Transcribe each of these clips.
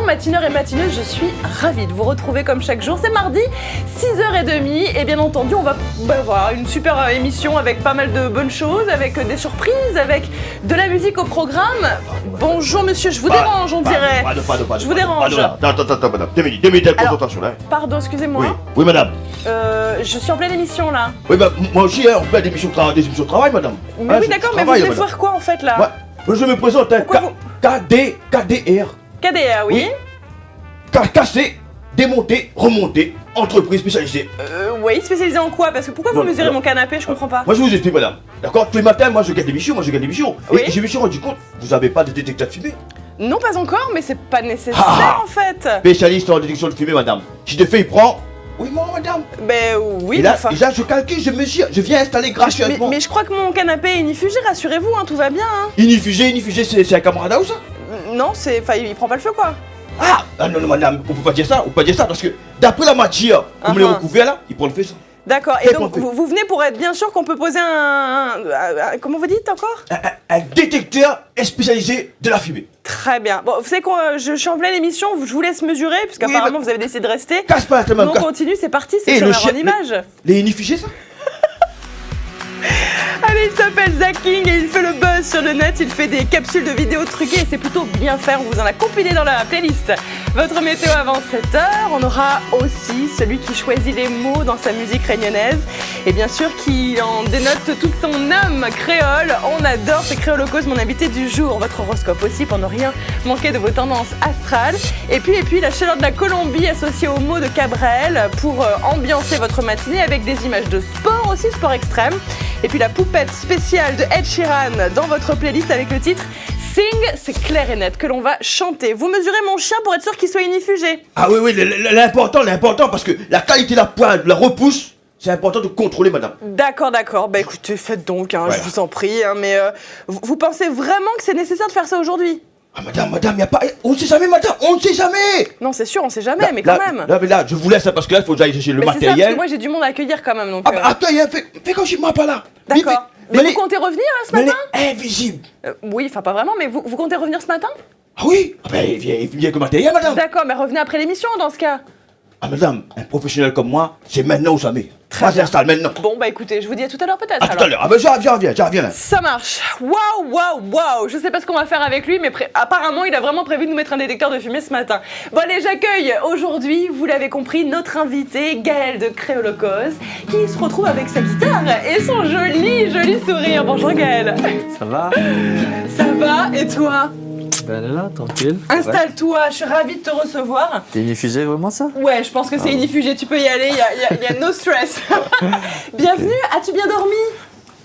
matineurs et matineuses, je suis ravie de vous retrouver comme chaque jour. C'est mardi, 6h30 et bien entendu, on va voir une super émission avec pas mal de bonnes choses, avec des surprises, avec de la musique au programme. Bonjour monsieur, je vous dérange, on dirait. Je vous dérange. Attends, madame. 2 minutes, concentration là. Pardon, excusez-moi. Oui, madame. Je suis en pleine émission là. Oui, bah, moi aussi, on fait des émissions de travail, madame. Mais oui, d'accord, mais vous voulez faire quoi en fait là? Ouais, je me présente, KDR. KDR, oui. Casser, démonter, remonter, entreprise spécialisée. Oui, spécialisé en quoi? Parce que pourquoi vous mesurez mon canapé? Je comprends pas. Moi, je vous explique, madame. D'accord, tous les matins, moi, je gagne des missions. Oui. Et je me suis rendu compte, vous avez pas de détecteur de fumée. Non, pas encore, mais c'est pas nécessaire en fait. Spécialiste en détection de fumée, madame. Si de fait, il prend. Oui, moi, madame. Ben oui, et là, enfin. déjà, je calcule, je mesure, je viens installer gracieusement. Mais je crois que mon canapé est inifugé, rassurez-vous, hein, tout va bien. Hein. Inifugé, c'est un camarade ou ça? Non, enfin, il prend pas le feu quoi. Ah non, madame, on peut pas dire ça, parce que d'après la matière, vous me les recouvert là, il prend le feu ça. D'accord, et donc vous venez pour être bien sûr qu'on peut poser comment vous dites encore? Un détecteur spécialisé de la fumée. Très bien. Bon, vous savez que je suis en pleine émission, je vous laisse mesurer, puisqu'apparemment vous avez décidé de rester. Casse pas la main. Donc on continue, c'est parti, c'est sur en image. Les inifugés ça? Allez, il s'appelle Zach King et il fait le buzz sur le net, il fait des capsules de vidéos truquées et c'est plutôt bien fait, on vous en a compilé dans la playlist. Votre météo avant 7h, on aura aussi celui qui choisit les mots dans sa musique réunionnaise et bien sûr qui en dénote toute son âme créole. On adore ces créolocos, mon invité du jour, votre horoscope aussi pour ne rien manquer de vos tendances astrales. Et puis la chaleur de la Colombie associée aux mots de Cabrel pour ambiancer votre matinée avec des images de sport aussi, sport extrême. Et puis la poupette spéciale de Ed Sheeran dans votre playlist avec le titre Sing, c'est clair et net que l'on va chanter. Vous mesurez mon chien pour être sûr qu'il soit inifugé. Ah oui, l'important, parce que la qualité de la pointe, la repousse, c'est important de contrôler, madame. D'accord. Bah écoutez, faites donc, hein, voilà. Je vous en prie. Hein, mais vous pensez vraiment que c'est nécessaire de faire ça aujourd'hui? Ah madame, y a pas... On ne sait jamais, madame, on ne sait jamais. Non, c'est sûr, on sait jamais, mais quand même. Là, je vous laisse, parce que là, il faut que j'aille chercher le matériel. C'est ça, parce que moi, j'ai du monde à accueillir quand même, donc... Accueille, fais comme si moi pas là. D'accord. Mais vous comptez revenir ce matin? Elle est invisible. Oui, enfin pas vraiment, mais vous comptez revenir ce matin? Ah oui? Ah ben, il vient avec le matériel, madame. D'accord, mais revenez après l'émission, dans ce cas. Ah madame, un professionnel comme moi, c'est maintenant ou jamais. Moi, j'installe maintenant. Bon, bah écoutez, je vous dis à tout à l'heure peut-être. À tout à l'heure. Ah ben j'en reviens là. Ça marche. Waouh. Je sais pas ce qu'on va faire avec lui, mais apparemment, il a vraiment prévu de nous mettre un détecteur de fumée ce matin. Bon allez, j'accueille aujourd'hui, vous l'avez compris, notre invité, Gaël de Créolocos, qui se retrouve avec sa guitare et son joli sourire. Bonjour Gaël. Ça va? Ça va, et toi? Ben là, tranquille. Installe-toi, je suis ravie de te recevoir. T'es inifugé vraiment ça? Ouais, je pense que c'est inifugé, tu peux y aller, il y a no stress. Bienvenue, as-tu bien dormi?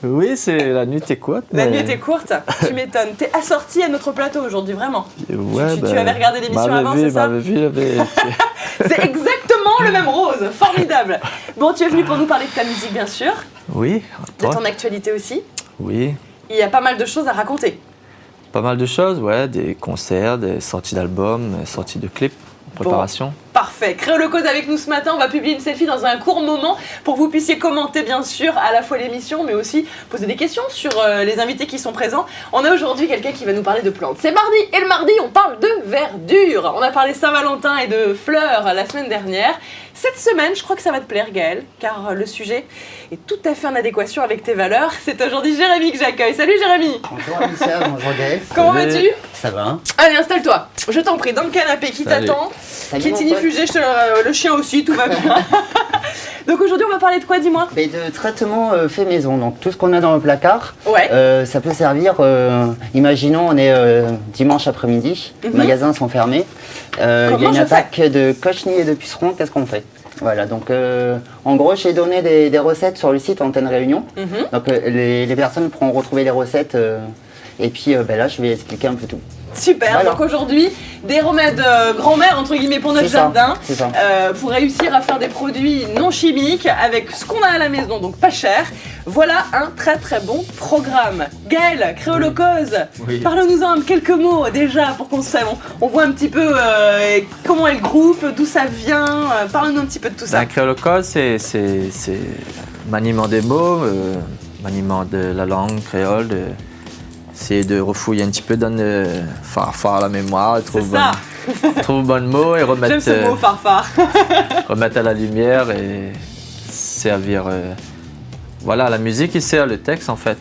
Oui, la nuit était courte. La nuit était courte, tu m'étonnes. T'es assorti à notre plateau aujourd'hui, vraiment. Ouais, tu avais regardé l'émission avant, c'est ça? C'est exactement le même rose, formidable. Bon, tu es venu pour nous parler de ta musique, bien sûr. Oui. De ton actualité aussi. Oui. Il y a pas mal de choses à raconter. Pas mal de choses, ouais, des concerts, des sorties d'albums, sorties de clips, préparation. Bon, parfait. Créolocos avec nous ce matin, on va publier une selfie dans un court moment pour que vous puissiez commenter bien sûr à la fois l'émission mais aussi poser des questions sur les invités qui sont présents. On a aujourd'hui quelqu'un qui va nous parler de plantes. C'est mardi et le mardi on parle de verdure. On a parlé Saint-Valentin et de fleurs la semaine dernière. Cette semaine, je crois que ça va te plaire Gaël, car le sujet est tout à fait en adéquation avec tes valeurs. C'est aujourd'hui Jérémy que j'accueille. Salut Jérémy. Bonjour Alicia, bonjour Gaël. Comment vas-tu? Ça va. Allez, installe-toi. Je t'en prie, dans le canapé qui t'attend, qui est inifugé, le chien aussi, tout va bien. Donc aujourd'hui, on va parler de quoi, dis-moi? De traitement fait maison. Donc tout ce qu'on a dans le placard, ça peut servir. Imaginons, on est dimanche après-midi, les magasins sont fermés. Il y a une attaque de cochenilles et de pucerons, qu'est-ce qu'on fait? Voilà, donc en gros, j'ai donné des recettes sur le site Antenne Réunion. Donc les personnes pourront retrouver les recettes. Et puis là, je vais expliquer un peu tout. Super, voilà. Donc aujourd'hui, des remèdes grand-mère entre guillemets pour notre jardin, pour réussir à faire des produits non chimiques avec ce qu'on a à la maison, donc pas cher. Voilà un très bon programme. Gaël, Créolocos, parle-nous-en quelques mots déjà pour qu'on on voit un petit peu comment est le groupe, d'où ça vient, parle-nous un petit peu de tout ça. Créolocos, c'est maniement des mots, maniement de la langue créole, c'est de refouiller un petit peu dans le farfar, la mémoire, Trouve bon mot et remettre. J'aime ce mot farfar. Remettre à la lumière et servir. Voilà, la musique il sert le texte en fait.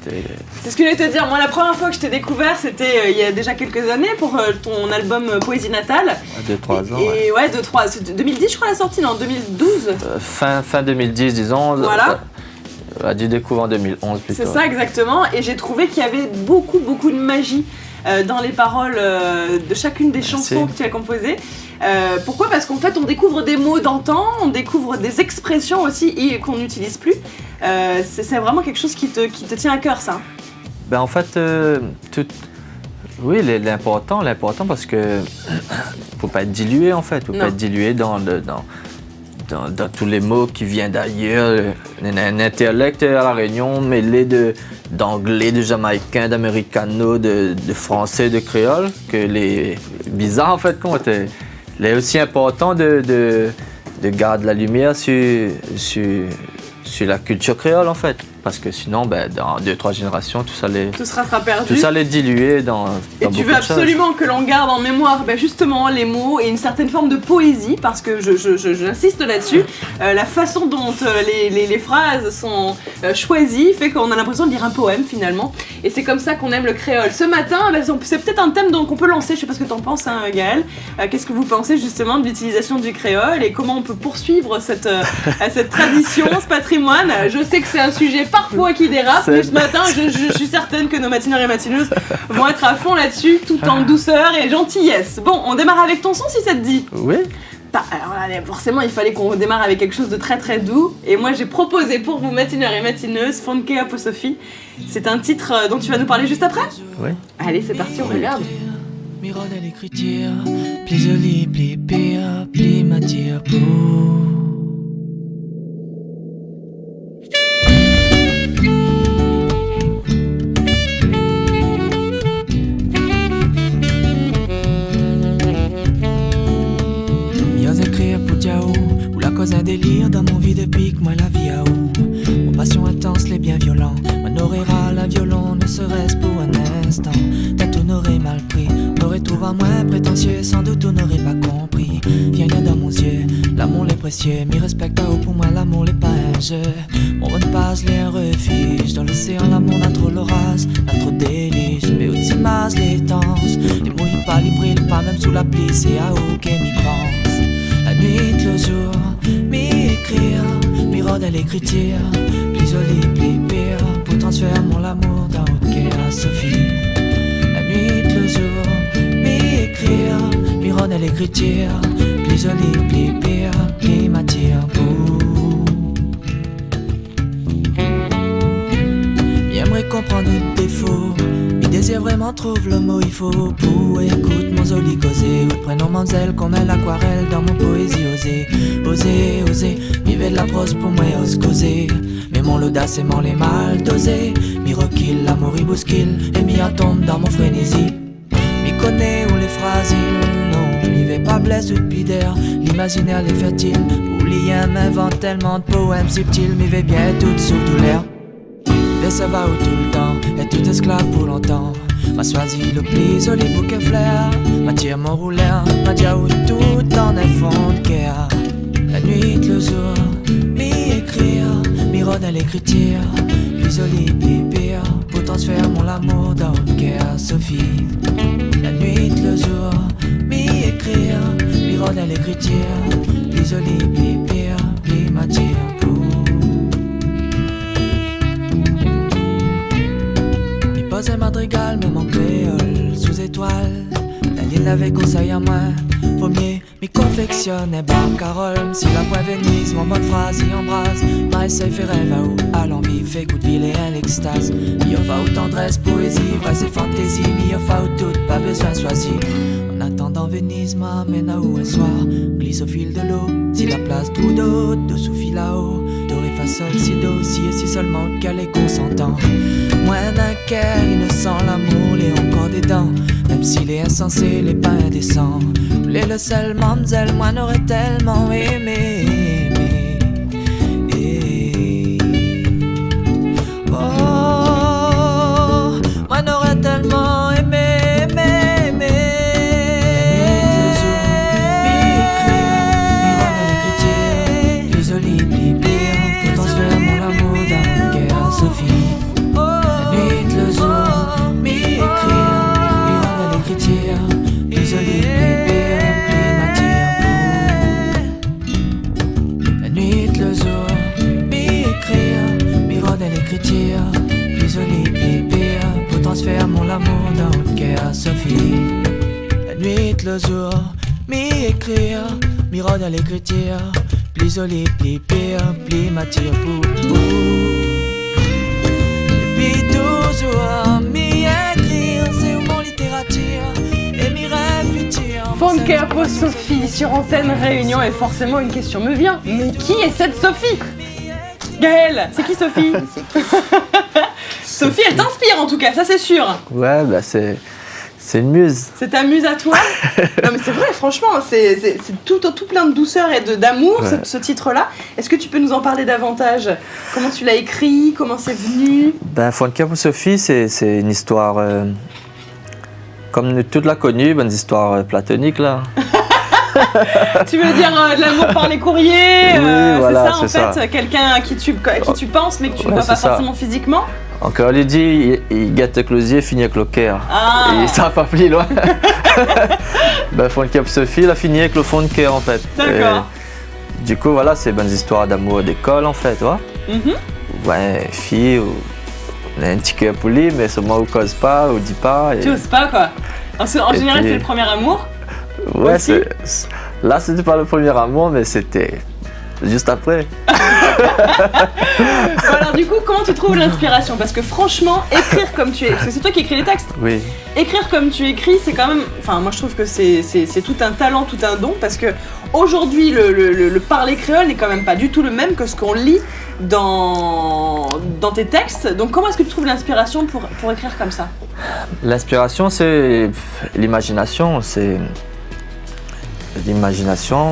C'est ce que je voulais te dire. Moi, la première fois que je t'ai découvert, c'était il y a déjà quelques années pour ton album Poésie Natale. 2-3 ans. Et ouais, 2010, je crois, la sortie, non, 2012. Fin 2010, disons. Voilà. A dû découvrir en 2011 plutôt. C'est ça, exactement. Et j'ai trouvé qu'il y avait beaucoup de magie dans les paroles de chacune des chansons que tu as composées. Pourquoi ? Parce qu'en fait, on découvre des mots d'antan, on découvre des expressions aussi qu'on n'utilise plus. C'est vraiment quelque chose qui te tient à cœur, ça. Ben en fait, oui, l'important parce que faut pas être dilué en fait, faut pas être dilué dans tous les mots qui viennent d'ailleurs. Un intellect à La Réunion mêlé d'anglais, de jamaïcain, d'americano, de français, de créole, que les bizarres en fait compte. Il est aussi important de garder la lumière sur la culture créole en fait. Parce que sinon, dans 2-3 générations, tout sera perdu. Tout ça allait diluer dans Et tu veux absolument que l'on garde en mémoire justement les mots et une certaine forme de poésie, parce que j'insiste là-dessus. La façon dont les phrases sont choisies fait qu'on a l'impression de lire un poème finalement. Et c'est comme ça qu'on aime le créole. Ce matin, c'est peut-être un thème qu'on peut lancer. Je sais pas ce que tu en penses, hein, Gaël. Qu'est-ce que vous pensez justement de l'utilisation du créole et comment on peut poursuivre cette tradition, ce patrimoine ? Je sais que c'est un sujet parfois qui dérape, mais ce matin, je suis certaine que nos matineurs et matineuses vont être à fond là-dessus, tout en douceur et gentillesse. Bon, on démarre avec ton son si ça te dit. Oui. Alors allez, forcément, il fallait qu'on démarre avec quelque chose de très très doux. Et moi, j'ai proposé pour vous, matineurs et matineuses, Fonke Aposophie. C'est un titre dont tu vas nous parler juste après ? Oui. Allez, c'est parti, on regarde. Miroir de l'écriture, plus joli, plus pire, plus matière pour. Un délire dans mon vie depuis que moi la vie a où mon passion intense, les biens violents m'honorera la violon, ne serait-ce pour un instant. Peut-être on aurait mal pris, on aurait trouvé un moins prétentieux, sans doute on n'aurait pas compris. Viens là dans mon yeux, l'amour l'est précieux, m'y respecte à haut pour moi l'amour l'est pas un jeu. Mon repas l'est un refuge, dans l'océan l'amour n'a trop l'orage, n'a trop de délices, mais aussi masse les tenses. Les mouilles pas, les brillent pas même sous la pluie, c'est à où qu'elle m'y pense. La nuit, le jour, m'écrire, miroir de l'écriture, plus joli, plus pire, pour transférer mon amour d'un haut quai à Sophie. La nuit, le jour, m'écrire, miroir de l'écriture, plus joli, plus pire, qui m'attire pour. J'aimerais comprendre nos défauts, mes désirs vraiment trouvent le mot il faut pour. Écoute mon joli causé, ou prénom mademoiselle comme l'aquarelle dans mon poésie osée. Oser, vivez de la prose pour moi ose causer. Mais mon l'audace et mon les mal dosé, mi recule, l'amour il bouscule, et mi tombe dans mon frénésie. Mi connaît où les phrases non, mi vais pas blesse ou de pideur, l'imaginaire les fertile. Pour lien m'invente tellement de poèmes subtils, mi vais bien tout sous douleur. Mais ça va où tout le temps, être tout esclave pour longtemps. M'a choisi le plus joli bouquet fleurs, m'attire mon rouleur, m'a dit où tout en un fond de cœur. La nuit, le jour, m'y écrire, miroir dans l'écriture, plus joli, plus pire, pour transférer mon amour dans le cœur, Sophie. La nuit, le jour, m'y écrire, miroir dans l'écriture, plus joli, plus pire, plus m'attire pour. Posé madrigal, même en créole, sous étoile. La ligne avait conseil à moi. Premier, m'y confectionne et barcarole. Si la pointe Venise, mon bonne phrase y embrase. Ma essaye fait rêve à où, à l'envie, fait coup de ville et à l'extase. Mi offre ou tendresse, poésie, vrai c'est fantaisie. Mi offre ou tout, pas besoin choisir. En attendant Venise, m'amène à où un soir. Glisse au fil de l'eau, si la place trou d'eau, dessous fil là-haut. Doré fa sol, si do, si et si seulement qu'elle est consentant. Moins d'un cœur innocent, l'amour l'est encore des dents. Même s'il est insensé, les pas indécents. Les le seul mamzelle, moi n'aurais tellement aimé. Oh, moi n'aurais tellement aimé. Le jour l'écriture, plus joli et pire, pour transférer mon amour dans le cœur, Sophie. La nuit, le jour, m'écrire, miro dans l'écriture, plus joli, plus pire, plus matière pour vous. Depuis toujours, m'écrire, c'est mon littérature et mes rêves futurs. Funky Sophie sur Antenne Réunion et forcément une question me vient. Mais qui est cette Sophie? Gaëlle, c'est qui Sophie? Sophie, elle t'inspire en tout cas, ça c'est sûr. Ouais, bah c'est une muse. C'est ta muse à toi? Non mais c'est vrai, franchement, c'est tout plein de douceur et d'amour, ouais. ce titre-là. Est-ce que tu peux nous en parler davantage? Comment tu l'as écrit? Comment c'est venu? Ben, Funky Sophie, c'est une histoire, comme toute l'a connue, une histoire platonique là. Tu veux dire de l'amour par les courriers? Oui, voilà, c'est ça en fait, quelqu'un à qui tu penses mais que tu ne vois pas forcément physiquement? Encore, on lui dit, il guette le closier, finit avec le cœur. Ah. Et ça va pas plus loin. Ben, Funky Sophie, il a fini avec le fond de cœur en fait. D'accord. Du coup, voilà, c'est une histoire d'amour d'école en fait, ouais. Ouais, fille, on a un petit cœur poli, mais seulement on cause pas, on dit pas. Tu oses pas quoi. En général, c'est le premier amour. Ouais, là, c'était pas le premier amour, mais c'était juste après. Bon, alors du coup, comment tu trouves l'inspiration? Parce que franchement, écrire comme tu es, parce que c'est toi qui écris les textes. Oui. Écrire comme tu écris, c'est quand même, enfin moi je trouve que c'est tout un talent, tout un don, parce que aujourd'hui le parler créole n'est quand même pas du tout le même que ce qu'on lit dans tes textes. Donc comment est-ce que tu trouves l'inspiration pour écrire comme ça? L'inspiration, c'est l'imagination,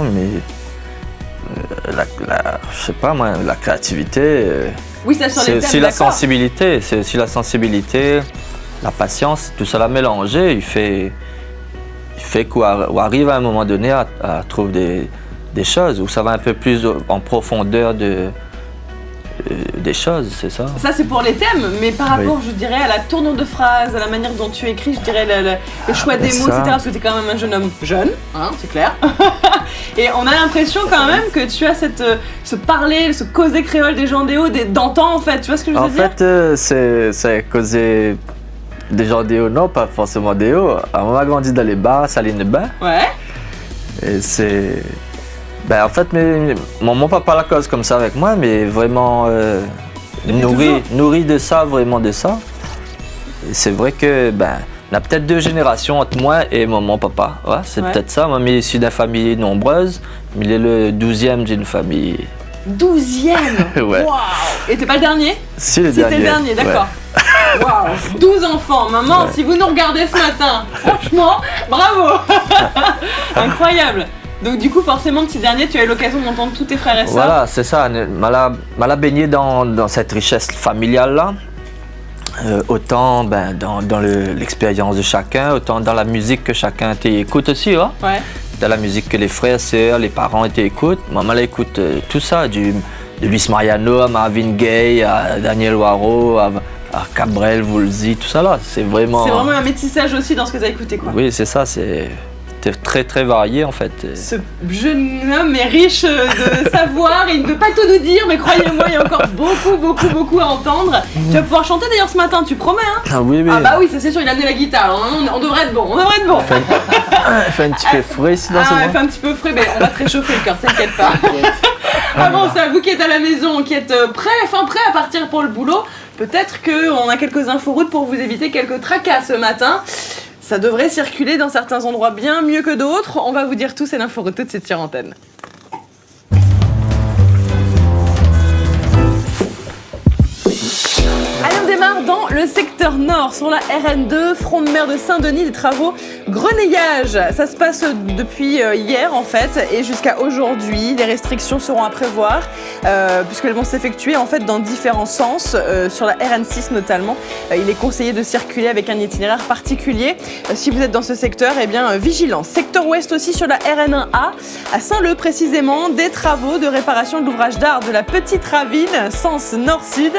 mais je sais pas moi, la créativité. Oui, ça sur les termes, c'est la sensibilité, c'est aussi la sensibilité, la patience, tout ça mélangé, il fait qu'on arrive à un moment donné à trouver des choses où ça va un peu plus en profondeur des choses, c'est ça. Ça c'est pour les thèmes, mais par rapport, je dirais, à la tournure de phrase, à la manière dont tu écris, je dirais le choix des mots, etc. Parce que tu es quand même un jeune homme jeune, hein, c'est clair. Et on a l'impression quand même que tu as ce parler, ce causer créole des gens d'antan en fait, tu vois ce que je veux dire? En fait, c'est causer des gens des hauts, non, pas forcément des hauts. On a grandi dans les bars, Saline Bain. Ouais. Et c'est... Ben, en fait, mon papa la cause comme ça avec moi, mais vraiment nourri de ça, vraiment de ça. Et c'est vrai que, on a peut-être 2 générations entre moi et mon papa. Ouais, c'est peut-être ça. Moi, je suis issu d'une famille nombreuse, mais il est le 12e d'une famille. 12e? Ouais. Waouh! Et t'es pas le dernier? Si, le dernier. T'es le dernier, d'accord. Ouais. Waouh! 12 enfants, maman, si vous nous regardez ce matin, franchement, bravo! Incroyable! Donc du coup, forcément, petit dernier, tu as eu l'occasion d'entendre tous tes frères et sœurs. Voilà, c'est ça. M'a baigné dans cette richesse familiale-là. Autant dans l'expérience de chacun, autant dans la musique que chacun écoute aussi. Hein? Ouais. Dans la musique que les frères, sœurs, les parents écoutent. Maman elle écoute tout ça, de Luis Mariano à Marvin Gaye, à Daniel Waro, à Cabrel, Woolsey, tout ça là. C'est vraiment un métissage aussi dans ce que tu as écouté, quoi. Oui, c'est ça. C'est très très varié en fait. Ce jeune homme est riche de savoir et il ne peut pas tout nous dire, mais croyez-moi, il y a encore beaucoup à entendre. Tu vas pouvoir chanter d'ailleurs ce matin, tu promets, hein? Ah oui. Ah bah oui, ça c'est sûr, il a amené la guitare, on devrait être bon, Il fait un petit peu frais ici dans ce moment. Il fait un petit peu frais, mais on va te réchauffer le cœur, t'inquiète pas. Avant ça, vous qui êtes à la maison, qui êtes prêts à partir pour le boulot, peut-être qu'on a quelques inforoutes pour vous éviter quelques tracas ce matin. Ça devrait circuler dans certains endroits bien mieux que d'autres. On va vous dire tout, c'est l'inforoute tout de suite sur Antenne. Allez, on démarre dans le secteur nord, sur la RN2, front de mer de Saint-Denis, des travaux grenayage. Ça se passe depuis hier en fait et jusqu'à aujourd'hui. Les restrictions seront à prévoir puisqu'elles vont s'effectuer en fait dans différents sens, sur la RN6 notamment. Il est conseillé de circuler avec un itinéraire particulier. Si vous êtes dans ce secteur, eh bien vigilance. Secteur ouest aussi sur la RN1A, à Saint-Leu précisément, des travaux de réparation de l'ouvrage d'art de la Petite Ravine, sens nord-sud.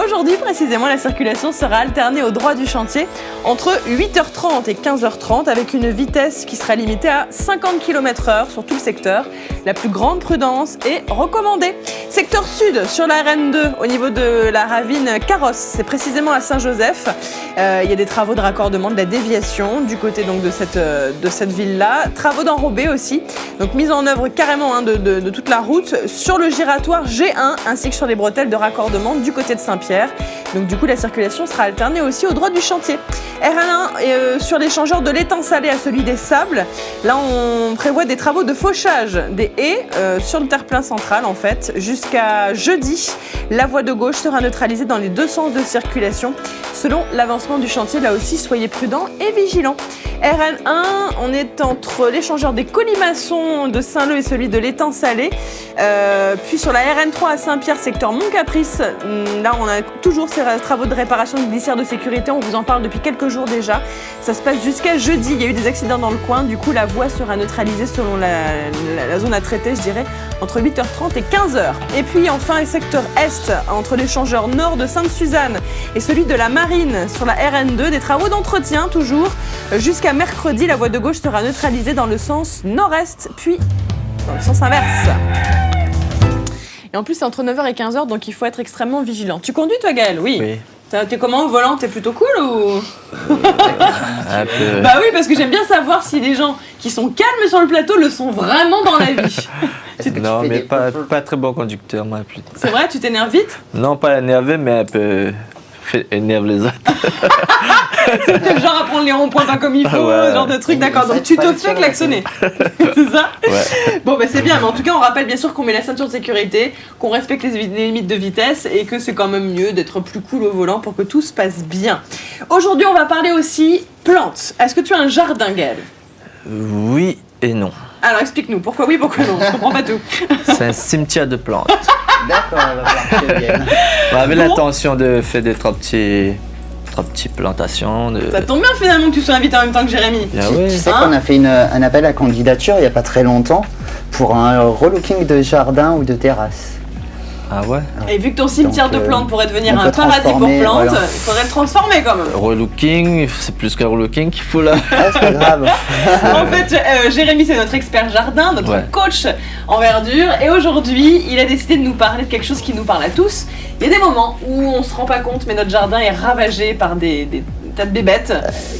Aujourd'hui précisément, la circulation sera alternée alterner au droit du chantier entre 8h30 et 15h30 avec une vitesse qui sera limitée à 50 km/h sur tout le secteur. La plus grande prudence est recommandée. Secteur sud sur la RN2 au niveau de la ravine Carrosse, c'est précisément à Saint-Joseph. Il y a des travaux de raccordement de la déviation du côté donc de cette ville-là. Travaux d'enrobé aussi, donc mise en œuvre carrément de toute la route sur le giratoire G1 ainsi que sur les bretelles de raccordement du côté de Saint-Pierre. Donc du coup la circulation sera alternée aussi au droit du chantier. RN1 sur l'échangeur de l'étang salé à celui des Sables. Là on prévoit des travaux de fauchage des haies sur le terre-plein central en fait. Jusqu'à jeudi, la voie de gauche sera neutralisée dans les deux sens de circulation. Selon l'avancement du chantier, là aussi soyez prudents et vigilants. RN1, on est entre l'échangeur des Colimaçons de Saint-Leu et celui de l'étang salé. Puis sur la RN3 à Saint-Pierre, secteur Mont-Caprice, là on a toujours ces travaux de réparation de glissières de sécurité, on vous en parle depuis quelques jours déjà. Ça se passe jusqu'à jeudi, il y a eu des accidents dans le coin, du coup la voie sera neutralisée selon la zone à traiter, je dirais, entre 8h30 et 15h. Et puis enfin, le secteur Est, entre l'échangeur nord de Sainte-Suzanne et celui de la Marine sur la RN2, des travaux d'entretien toujours. Jusqu'à mercredi, la voie de gauche sera neutralisée dans le sens nord-est, puis dans le sens inverse. Et en plus, c'est entre 9h et 15h, donc il faut être extrêmement vigilant. Tu conduis, toi, Gaël? Oui. T'es comment au volant? T'es plutôt cool ou un peu. Bah oui, parce que j'aime bien savoir si les gens qui sont calmes sur le plateau le sont vraiment dans la vie. Non, mais pas très bon conducteur, moi. C'est vrai, tu t'énerves vite? Non, pas énervé, mais un peu énerve les autres. C'est le genre à prendre les ronds-points pas comme il faut, ce genre de truc, d'accord. Donc tu te fais klaxonner, c'est ça? Ouais. Bon, bah c'est bien, mais en tout cas, on rappelle bien sûr qu'on met la ceinture de sécurité, qu'on respecte les limites de vitesse et que c'est quand même mieux d'être plus cool au volant pour que tout se passe bien. Aujourd'hui, on va parler aussi plantes. Est-ce que tu as un jardin, Gaël? Oui et non. Alors explique-nous, pourquoi oui, pourquoi non? Je comprends pas tout. C'est un cimetière de plantes. D'accord, elle va falloir que je vienne. On avait l'intention de faire des trois petites plantations. Ça tombe bien finalement que tu sois invité en même temps que Jérémy. Tu sais qu'on a fait un appel à candidature il n'y a pas très longtemps pour un relooking de jardin ou de terrasse. Ah ouais? Et vu que ton cimetière de plantes pourrait devenir un paradis pour plantes, il faudrait le transformer quand même. Relooking, c'est plus qu'un relooking qu'il faut là. Ah, c'est pas grave. En fait, Jérémy, c'est notre expert jardin, notre coach en verdure. Et aujourd'hui, il a décidé de nous parler de quelque chose qui nous parle à tous. Il y a des moments où on se rend pas compte, mais notre jardin est ravagé par des tas de bébêtes.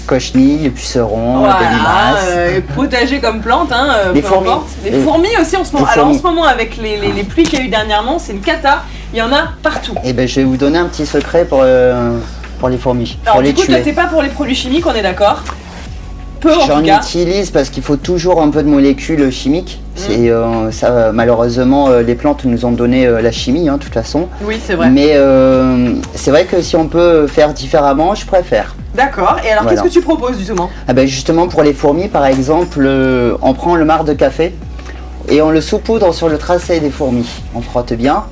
Cochenilles, pucerons, des limaces. Potager comme plante, des fourmis. Des fourmis aussi en ce moment. Alors en ce moment, avec les pluies qu'il y a eu dernièrement, c'est une cata. Il y en a partout. Et ben, je vais vous donner un petit secret pour les fourmis. Alors pour du les coup, tuer. toi, t'es pas pour les produits chimiques, on est d'accord? Peu en tout cas. J'en utilise parce qu'il faut toujours un peu de molécules chimiques. C'est ça, malheureusement, les plantes nous ont donné la chimie, de toute façon. Oui, c'est vrai. Mais c'est vrai que si on peut faire différemment, je préfère. D'accord. Et alors, qu'est-ce que tu proposes justement? Justement, pour les fourmis, par exemple, on prend le marc de café et on le saupoudre sur le tracé des fourmis. On frotte bien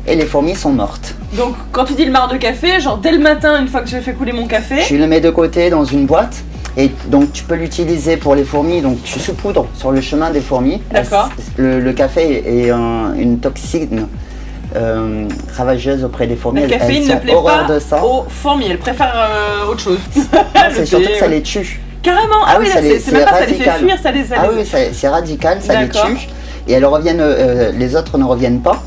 et les fourmis sont mortes. Donc, quand tu dis le marc de café, genre dès le matin, une fois que j'ai fait couler mon café, tu le mets de côté dans une boîte. Et donc tu peux l'utiliser pour les fourmis, donc tu saupoudres sur le chemin des fourmis. D'accord. Le café est une toxine ravageuse auprès des fourmis. Le caféine ne plaît pas aux fourmis, elles préfèrent autre chose. C'est surtout que ça les tue. Carrément, oui, c'est même pas ça les fait fuir, ça les aide. Ah oui, c'est radical, ça les tue. Et elles reviennent, les autres ne reviennent pas.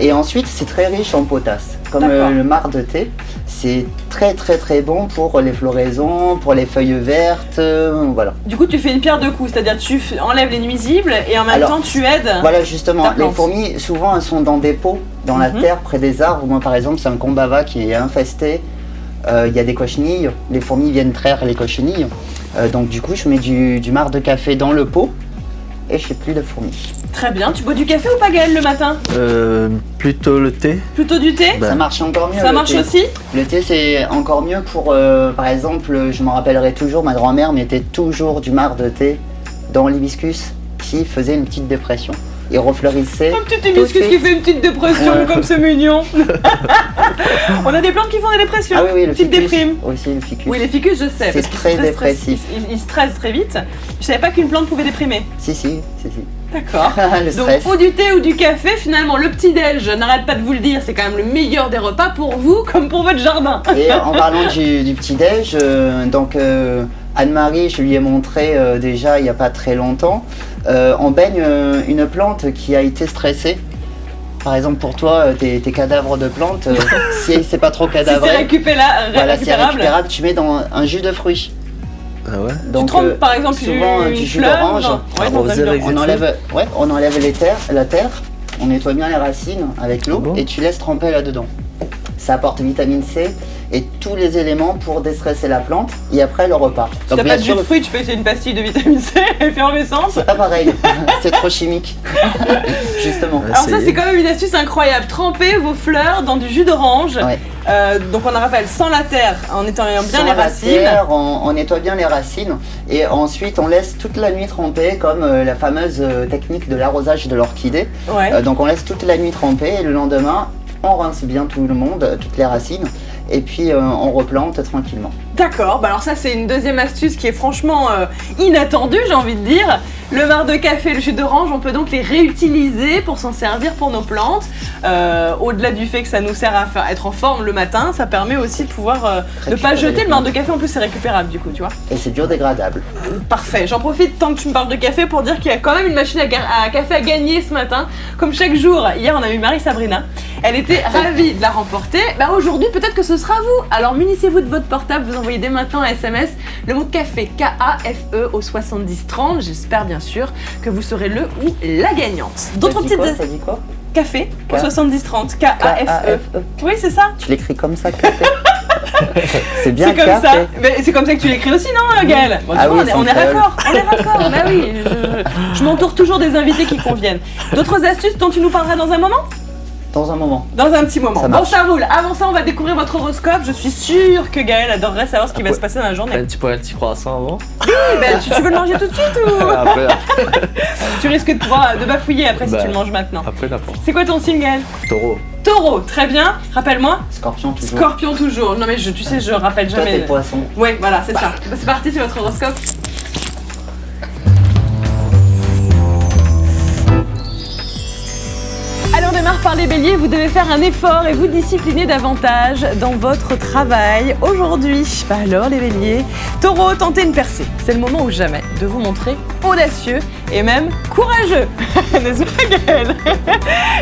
Et ensuite, c'est très riche en potasse. Comme le marc de thé, c'est très très très bon pour les floraisons, pour les feuilles vertes, voilà. Du coup, tu fais une pierre deux coups, c'est-à-dire tu enlèves les nuisibles et en même temps tu aides. Voilà, justement, les fourmis, souvent elles sont dans des pots, dans la terre, près des arbres. Moi par exemple, c'est un combava qui est infesté. Il y a des cochenilles, les fourmis viennent traire les cochenilles. Donc du coup, je mets du marc de café dans le pot et je fais plus de fourmis. Très bien. Tu bois du café ou pas, Gaël, le matin? Plutôt le thé. Plutôt du thé? Ça marche encore mieux. Ça marche aussi? Le thé, c'est encore mieux pour, par exemple, je m'en rappellerai toujours, ma grand-mère mettait toujours du marc de thé dans l'hibiscus qui faisait une petite dépression. ils refleurissaient. Un petit hibiscus qui fait une petite dépression comme c'est mignon. On a des plantes qui font des dépressions. Ah oui, le petite ficus. déprime. Aussi le ficus. Oui, les ficus, je sais. C'est très dépressif. Ils stressent très vite. Je savais pas qu'une plante pouvait déprimer. Si. D'accord. Le Donc, stress. ou du thé ou du café, finalement, le petit-déj, je n'arrête pas de vous le dire, c'est quand même le meilleur des repas pour vous comme pour votre jardin. Et en parlant du petit-déj, Anne-Marie, je lui ai montré déjà il n'y a pas très longtemps, on baigne une plante qui a été stressée. Par exemple, pour toi, tes cadavres de plantes, si c'est pas trop cadavré, si c'est récupérable, tu mets dans un jus de fruits. Ah ouais? Donc, tu trempes par exemple souvent du jus d'orange. On enlève la terre, on nettoie bien les racines avec l'eau et tu laisses tremper là-dedans. Ça apporte vitamine C et tous les éléments pour déstresser la plante et après le repas. Si t'as pas de jus de fruits, tu peux essayer une pastille de vitamine C effervescente. C'est pas pareil, c'est trop chimique. Justement. Alors ça c'est quand même une astuce incroyable. Trempez vos fleurs dans du jus d'orange. Ouais. Donc on en rappelle sans la terre, en nettoyant bien sans les racines. Terre, on nettoie bien les racines et ensuite on laisse toute la nuit tremper comme la fameuse technique de l'arrosage de l'orchidée. Ouais. Donc on laisse toute la nuit tremper et le lendemain on rince bien tout le monde, toutes les racines et puis on replante tranquillement. D'accord, bah alors ça c'est une deuxième astuce qui est franchement inattendue, j'ai envie de dire. Le marc de café, le jus d'orange, on peut donc les réutiliser pour s'en servir pour nos plantes. Au-delà du fait que ça nous sert à être en forme le matin, ça permet aussi de pouvoir ne pas jeter le marc de café, en plus c'est récupérable du coup, tu vois. Et c'est biodégradable. Parfait, j'en profite tant que tu me parles de café pour dire qu'il y a quand même une machine à café à gagner ce matin. Comme chaque jour, hier on a eu Marie-Sabrina, elle était ravie de la remporter. Bah aujourd'hui peut-être que ce sera vous. Alors munissez-vous de votre portable, vous envoyez dès maintenant un SMS le mot café, K-A-F-E au 7030. J'espère bien sûr que vous serez le ou la gagnante. D'autres petites... Ça dit quoi? Café au 7030, K-A-F-E. Oui c'est ça. Tu l'écris comme ça, café? C'est bien. C'est comme ça. Mais c'est comme ça que tu l'écris aussi, non, Gaël? Bon, ah oui, on est raccord. On est raccord. Bah oui, je m'entoure toujours des invités qui conviennent. D'autres astuces dont tu nous parleras dans un moment? Dans un moment. Dans un petit moment. Ça bon, ça roule. Avant ça, on va découvrir votre horoscope. Je suis sûre que Gaël adorerait savoir ce qui va se passer dans la journée. Un petit croissant avant? Oui, ben, tu veux le manger tout de suite ou Après. Tu risques de bafouiller après si tu le manges maintenant. Après, n'importe. C'est quoi ton signe, Gaël? Taureau. Taureau, très bien. Rappelle-moi. Scorpion toujours. Scorpion toujours. Non mais tu sais, je rappelle jamais. Toi, t'es poisson. Ouais, voilà, c'est ça. C'est parti, c'est votre horoscope. Allez, on démarre par les béliers, vous devez faire un effort et vous discipliner davantage dans votre travail aujourd'hui. Bah alors les béliers, taureau, tentez une percée. C'est le moment ou jamais de vous montrer audacieux et même courageux. N'est-ce pas Gaël?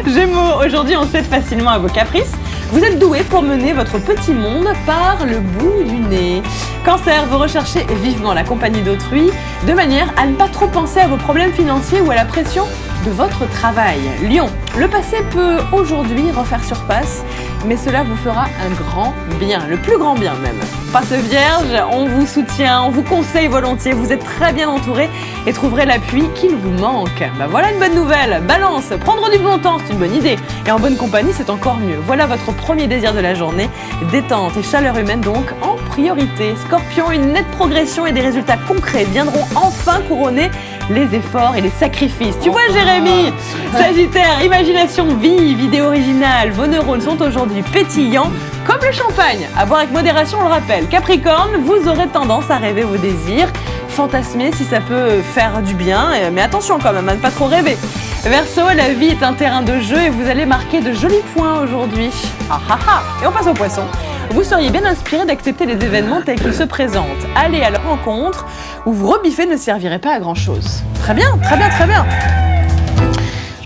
Gémeaux, aujourd'hui on cède facilement à vos caprices. Vous êtes doué pour mener votre petit monde par le bout du nez. Cancer, vous recherchez vivement la compagnie d'autrui de manière à ne pas trop penser à vos problèmes financiers ou à la pression de votre travail. Lion, le passé peut aujourd'hui refaire surface, mais cela vous fera un grand bien, le plus grand bien même. Face Vierge, on vous soutient, on vous conseille volontiers, vous êtes très bien entouré et trouverez l'appui qu'il vous manque. Bah voilà une bonne nouvelle. Balance, prendre du bon temps, c'est une bonne idée. Et en bonne compagnie, c'est encore mieux. Voilà votre premier désir de la journée. Détente et chaleur humaine donc en priorité. Scorpion, une nette progression et des résultats concrets viendront enfin couronner les efforts et les sacrifices. Tu vois Jérémy? Sagittaire, imagination vive, idée originale, vos neurones sont aujourd'hui pétillants comme le champagne. À boire avec modération, on le rappelle. Capricorne, vous aurez tendance à rêver vos désirs, fantasmer si ça peut faire du bien, mais attention quand même à ne pas trop rêver. Verseau, la vie est un terrain de jeu et vous allez marquer de jolis points aujourd'hui. Ah ah ah. Et on passe au poisson. Vous seriez bien inspiré d'accepter les événements tels qu'ils se présentent. Allez à leur rencontre où vous rebiffer ne servirait pas à grand chose. Très bien, très bien, très bien.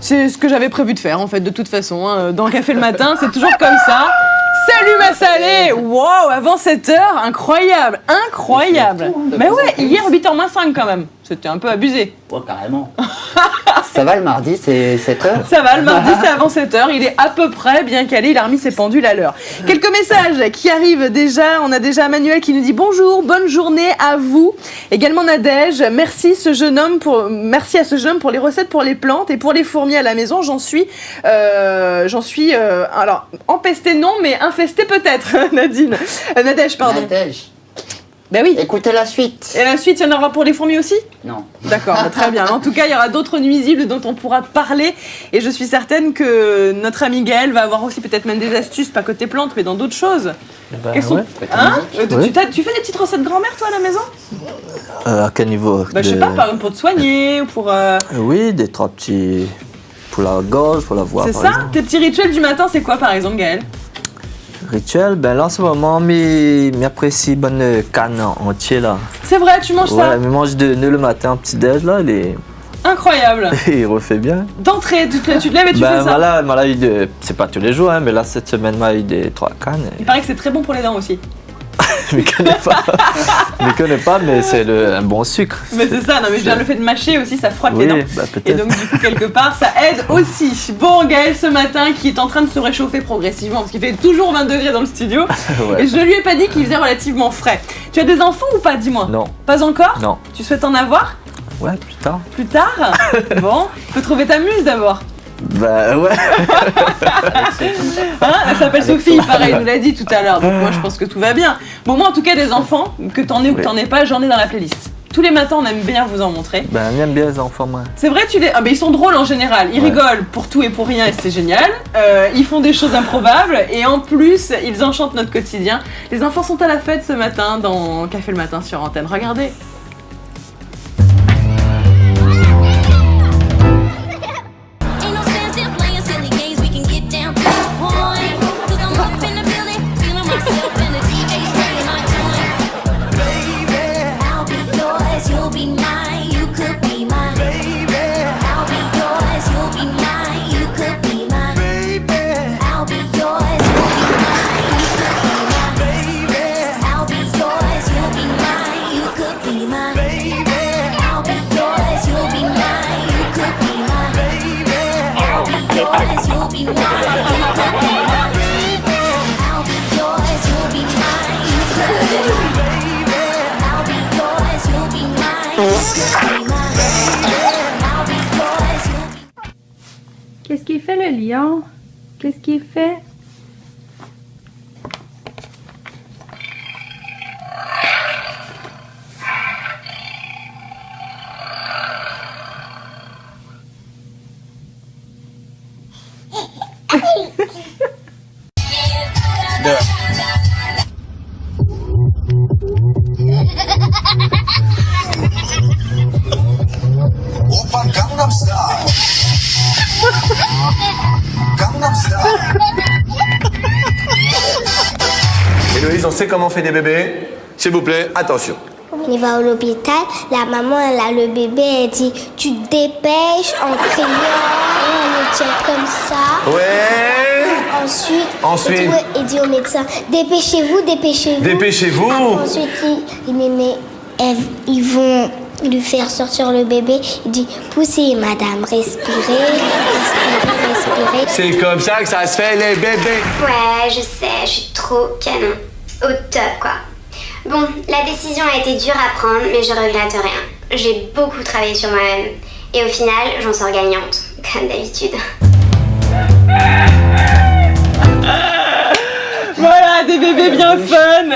C'est ce que j'avais prévu de faire en fait de toute façon. Hein. Dans le café le matin, c'est toujours comme ça. Salut ma salée! Wow, avant 7h, incroyable, incroyable! Mais ouais, hier 8h-5 quand même, c'était un peu abusé. Ouais, carrément. Ça va le mardi, c'est 7h? Ça va, le mardi c'est avant 7h, il est à peu près bien calé, il a remis ses pendules à l'heure. Quelques messages qui arrivent déjà, on a déjà Manuel qui nous dit bonjour, bonne journée à vous. Également Nadège, merci à ce jeune homme pour les recettes pour les plantes et pour les fourmis à la maison, j'en suis alors empestée non, mais infestée peut-être, Nadège, pardon. Nadège. Ben oui. Écoutez la suite. Et la suite, il y en aura pour les fourmis aussi? Non. D'accord, bah, très bien. En tout cas, il y aura d'autres nuisibles dont on pourra parler. Et je suis certaine que notre amie Gaëlle va avoir aussi peut-être même des astuces, pas côté plantes, mais dans d'autres choses. Ben, Quelles sont... ouais. Hein Oui. Tu fais des petites recettes grand-mère, toi, à la maison? À quel niveau Bah, je sais pas, par exemple, pour te soigner ou pour... Oui, des 3 petits... Pour la gorge, pour la voix, C'est par ça? exemple. Tes petits rituels du matin, c'est quoi, par exemple, Gaëlle? Rituel, ben là, en ce moment, m'apprécie bonne canne entière, là. C'est vrai, tu manges ça? Ouais, mais mange de le matin, un petit déj, là, Incroyable. il refait bien. D'entrée, tu te lèves et tu fais ça? Voilà, c'est pas tous les jours, hein, mais là, cette semaine, m'a eu des 3 cannes. Il paraît que c'est très bon pour les dents aussi. Je ne connais pas, mais c'est un bon sucre. Mais c'est ça, non mais je veux dire, le fait de mâcher aussi, ça frotte les dents. Bah, peut-être. Et donc du coup, quelque part, ça aide aussi. Bon, Gaëlle, ce matin, qui est en train de se réchauffer progressivement, parce qu'il fait toujours 20 degrés dans le studio, Ouais. et je ne lui ai pas dit qu'il faisait relativement frais. Tu as des enfants ou pas, dis-moi? Non. Pas encore? Non. Tu souhaites en avoir? Ouais, plus tard. Plus tard? Bon, faut trouver ta muse d'abord. Bah ouais. Hein, elle s'appelle Sophie, pareil, il nous l'a dit tout à l'heure, donc moi je pense que tout va bien. Bon, moi en tout cas, des enfants, que t'en aies ou que t'en aies pas, j'en ai dans la playlist. Tous les matins, on aime bien vous en montrer. Ben, on aime bien les enfants, moi. C'est vrai, ah, mais ils sont drôles en général. Ils rigolent pour tout et pour rien et c'est génial. Ils font des choses improbables et en plus, ils enchantent notre quotidien. Les enfants sont à la fête ce matin dans Café le matin sur Antenne. Regardez. Qu'est-ce qu'il fait le lion? Qu'est-ce qu'il fait? 오빤 강남스타일 강남스타일 Héloïse, on sait comment on fait des bébés. S'il vous plaît, attention. Il va à l'hôpital, la maman elle a le bébé, elle dit tu te dépêches en criant, on le tient comme ça. Ouais. Ensuite. Il dit au médecin dépêchez-vous, dépêchez-vous. Dépêchez-vous. Ensuite il dit mais ils vont lui faire sortir le bébé. Il dit poussez madame, respirez. C'est comme ça que ça se fait les bébés. Ouais, je sais, je suis trop canon. Au top, quoi. Bon, la décision a été dure à prendre, mais je regrette rien. J'ai beaucoup travaillé sur moi-même. Et au final, j'en sors gagnante, comme d'habitude. Voilà, des bébés bien fun.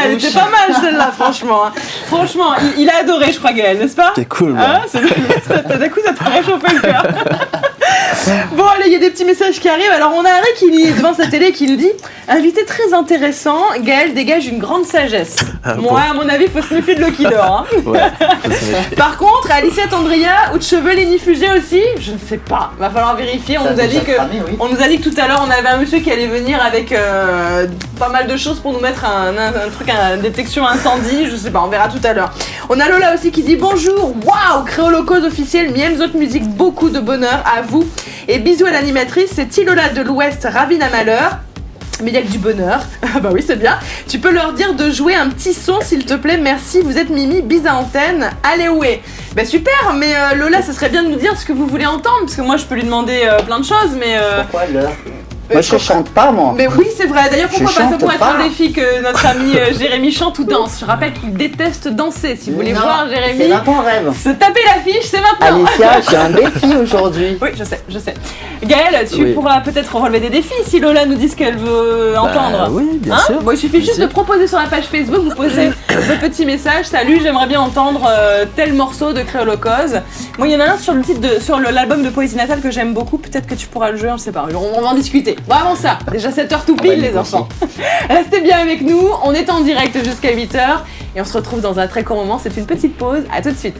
Elle était pas mal celle-là, franchement. Franchement, il a adoré, je crois, Gaëlle, n'est-ce pas? C'est cool, hein, d'un coup, ça t'a réchauffé le cœur. Bon, allez, il y a des petits messages qui arrivent. Alors, on a Harry qui est devant sa télé qui nous dit invité très intéressant, Gaëlle dégage une grande sagesse. Moi, à mon avis, il faut se méfier de l'eau qui dort. Hein. Ouais, Par contre, Alicia Tandria ou de cheveux lénifugés aussi, je ne sais pas. Va falloir vérifier. On nous a dit que tout à l'heure, on avait un monsieur qui allait venir avec pas mal de choses pour nous mettre un truc, une détection incendie. Je sais pas, on verra tout à l'heure. On a Lola aussi qui dit bonjour. Waouh, Créolocause officiel, Miems autre musique, beaucoup de bonheur à vous. Et bisous à l'animatrice, c'est Tilola de l'Ouest, Ravine à Malheur. Mais il y a que du bonheur. Ah bah oui, c'est bien. Tu peux leur dire de jouer un petit son, s'il te plaît. Merci, vous êtes Mimi, bise à antenne. Allez, ouais. Bah super, mais Lola, ça serait bien de nous dire ce que vous voulez entendre, parce que moi, je peux lui demander plein de choses, mais... Pourquoi l'heure? Moi, je chante pas, moi. Mais oui, c'est vrai. D'ailleurs, pourquoi pas? Ça pourrait être un pas. défi que notre ami Jérémy chante ou danse. Je rappelle qu'il déteste danser. Si vous voulez voir Jérémy c'est maintenant un rêve. se taper l'affiche, c'est maintenant. Alicia, j'ai un défi aujourd'hui. Oui, je sais. Gaëlle, tu pourras peut-être relever des défis si Lola nous dit ce qu'elle veut entendre. Oui, bien sûr. Bon, il suffit juste de proposer sur la page Facebook, vous posez votre petit message. Salut, j'aimerais bien entendre tel morceau de Créolocause. Moi, il y en a un sur le titre sur l'album de Poésie Natale que j'aime beaucoup. Peut-être que tu pourras le jouer, on sait pas. On va en discuter. Bon, avant ça, déjà 7h tout pile, les enfants. Restez bien avec nous. On est en direct jusqu'à 8h et on se retrouve dans un très court moment. C'est une petite pause. À tout de suite.